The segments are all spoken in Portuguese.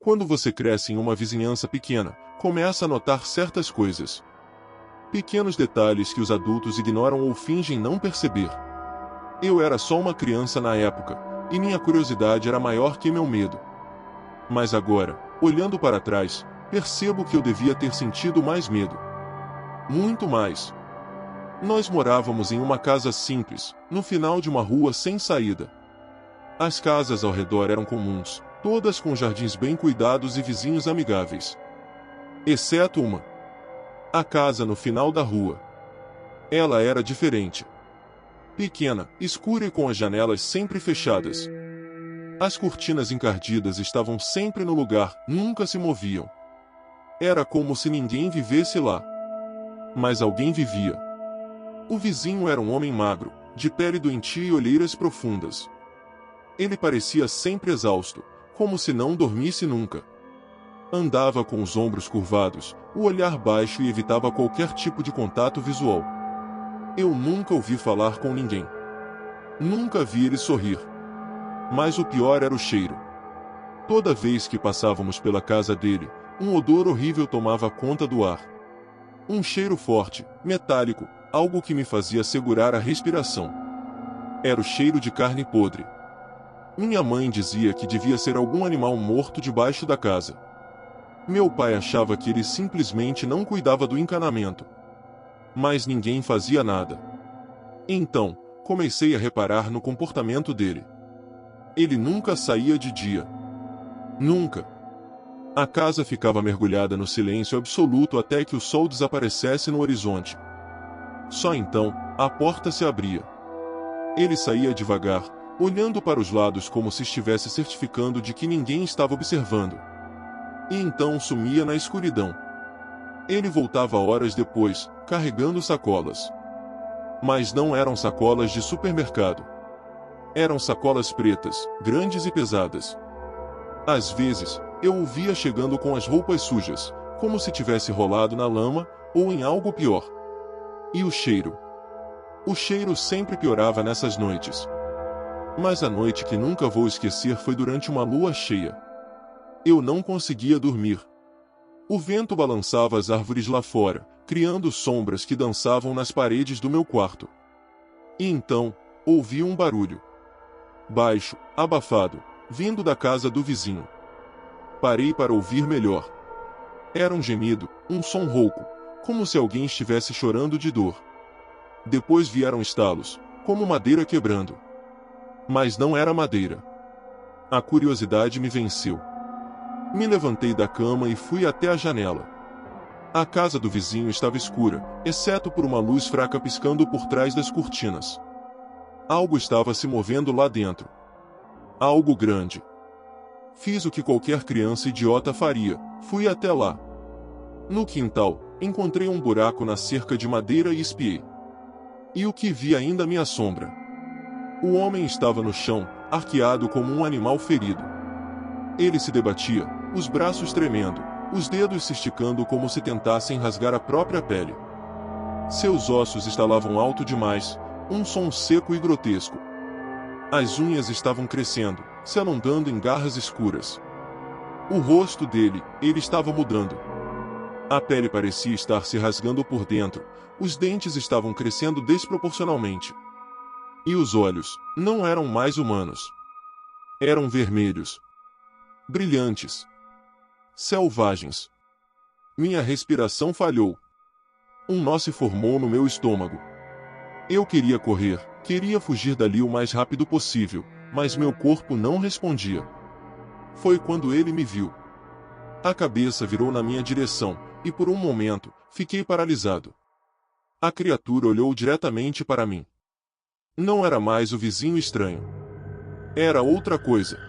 Quando você cresce em uma vizinhança pequena, começa a notar certas coisas. Pequenos detalhes que os adultos ignoram ou fingem não perceber. Eu era só uma criança na época, e minha curiosidade era maior que meu medo. Mas agora, olhando para trás, percebo que eu devia ter sentido mais medo. Muito mais. Nós morávamos em uma casa simples, no final de uma rua sem saída. As casas ao redor eram comuns, todas com jardins bem cuidados e vizinhos amigáveis. Exceto uma. A casa no final da rua. Ela era diferente. Pequena, escura e com as janelas sempre fechadas. As cortinas encardidas estavam sempre no lugar, nunca se moviam. Era como se ninguém vivesse lá. Mas alguém vivia. O vizinho era um homem magro, de pele doentia e olheiras profundas. Ele parecia sempre exausto, como se não dormisse nunca. Andava com os ombros curvados, o olhar baixo e evitava qualquer tipo de contato visual. Eu nunca ouvi falar com ninguém. Nunca vi ele sorrir. Mas o pior era o cheiro. Toda vez que passávamos pela casa dele, um odor horrível tomava conta do ar. Um cheiro forte, metálico, algo que me fazia segurar a respiração. Era o cheiro de carne podre. Minha mãe dizia que devia ser algum animal morto debaixo da casa. Meu pai achava que ele simplesmente não cuidava do encanamento. Mas ninguém fazia nada. Então, comecei a reparar no comportamento dele. Ele nunca saía de dia. Nunca. A casa ficava mergulhada no silêncio absoluto até que o sol desaparecesse no horizonte. Só então, a porta se abria. Ele saía devagar, olhando para os lados como se estivesse certificando de que ninguém estava observando. E então sumia na escuridão. Ele voltava horas depois, carregando sacolas. Mas não eram sacolas de supermercado. Eram sacolas pretas, grandes e pesadas. Às vezes, eu o via chegando com as roupas sujas, como se tivesse rolado na lama, ou em algo pior. E o cheiro? O cheiro sempre piorava nessas noites. Mas a noite que nunca vou esquecer foi durante uma lua cheia. Eu não conseguia dormir. O vento balançava as árvores lá fora, criando sombras que dançavam nas paredes do meu quarto. E então, ouvi um barulho. Baixo, abafado, vindo da casa do vizinho. Parei para ouvir melhor. Era um gemido, um som rouco, como se alguém estivesse chorando de dor. Depois vieram estalos, como madeira quebrando. Mas não era madeira. A curiosidade me venceu. Me levantei da cama e fui até a janela. A casa do vizinho estava escura, exceto por uma luz fraca piscando por trás das cortinas. Algo estava se movendo lá dentro. Algo grande. Fiz o que qualquer criança idiota faria, fui até lá. No quintal, encontrei um buraco na cerca de madeira e espiei. E o que vi ainda me assombra. O homem estava no chão, arqueado como um animal ferido. Ele se debatia, os braços tremendo, os dedos se esticando como se tentassem rasgar a própria pele. Seus ossos estalavam alto demais, um som seco e grotesco. As unhas estavam crescendo, se alongando em garras escuras. O rosto dele, ele estava mudando. A pele parecia estar se rasgando por dentro, os dentes estavam crescendo desproporcionalmente. E os olhos, não eram mais humanos. Eram vermelhos. Brilhantes. Selvagens. Minha respiração falhou. Um nó se formou no meu estômago. Eu queria correr, queria fugir dali o mais rápido possível, mas meu corpo não respondia. Foi quando ele me viu. A cabeça virou na minha direção, e por um momento, fiquei paralisado. A criatura olhou diretamente para mim. Não era mais o vizinho estranho. Era outra coisa.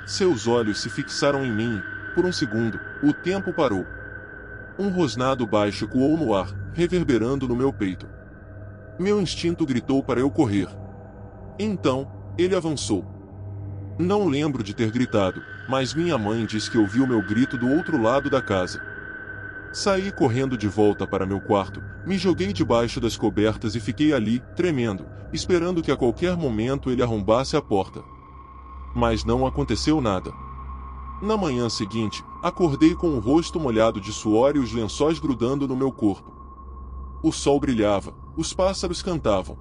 Seus olhos se fixaram em mim, e, por um segundo, o tempo parou. Um rosnado baixo ecoou no ar, reverberando no meu peito. Meu instinto gritou para eu correr. Então, ele avançou. Não lembro de ter gritado, mas minha mãe diz que ouviu meu grito do outro lado da casa. Saí correndo de volta para meu quarto, me joguei debaixo das cobertas e fiquei ali, tremendo, esperando que a qualquer momento ele arrombasse a porta. Mas não aconteceu nada. Na manhã seguinte, acordei com o rosto molhado de suor e os lençóis grudando no meu corpo. O sol brilhava, os pássaros cantavam.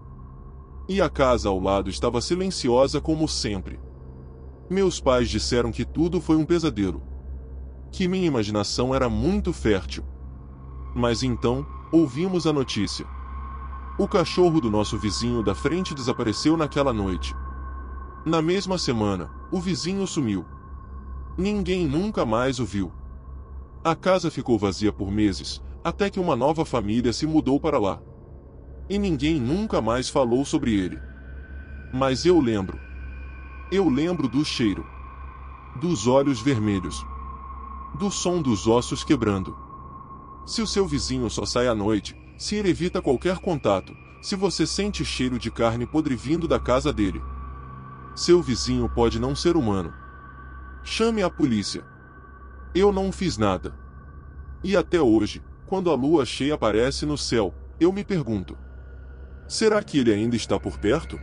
E a casa ao lado estava silenciosa como sempre. Meus pais disseram que tudo foi um pesadelo. Que minha imaginação era muito fértil. Mas então, ouvimos a notícia. O cachorro do nosso vizinho da frente desapareceu naquela noite. Na mesma semana, o vizinho sumiu. Ninguém nunca mais o viu. A casa ficou vazia por meses, até que uma nova família se mudou para lá. E ninguém nunca mais falou sobre ele. Mas eu lembro. Eu lembro do cheiro. Dos olhos vermelhos. Do som dos ossos quebrando. Se o seu vizinho só sai à noite, se ele evita qualquer contato, se você sente cheiro de carne podre vindo da casa dele, seu vizinho pode não ser humano. Chame a polícia. Eu não fiz nada. E até hoje, quando a lua cheia aparece no céu, eu me pergunto: será que ele ainda está por perto?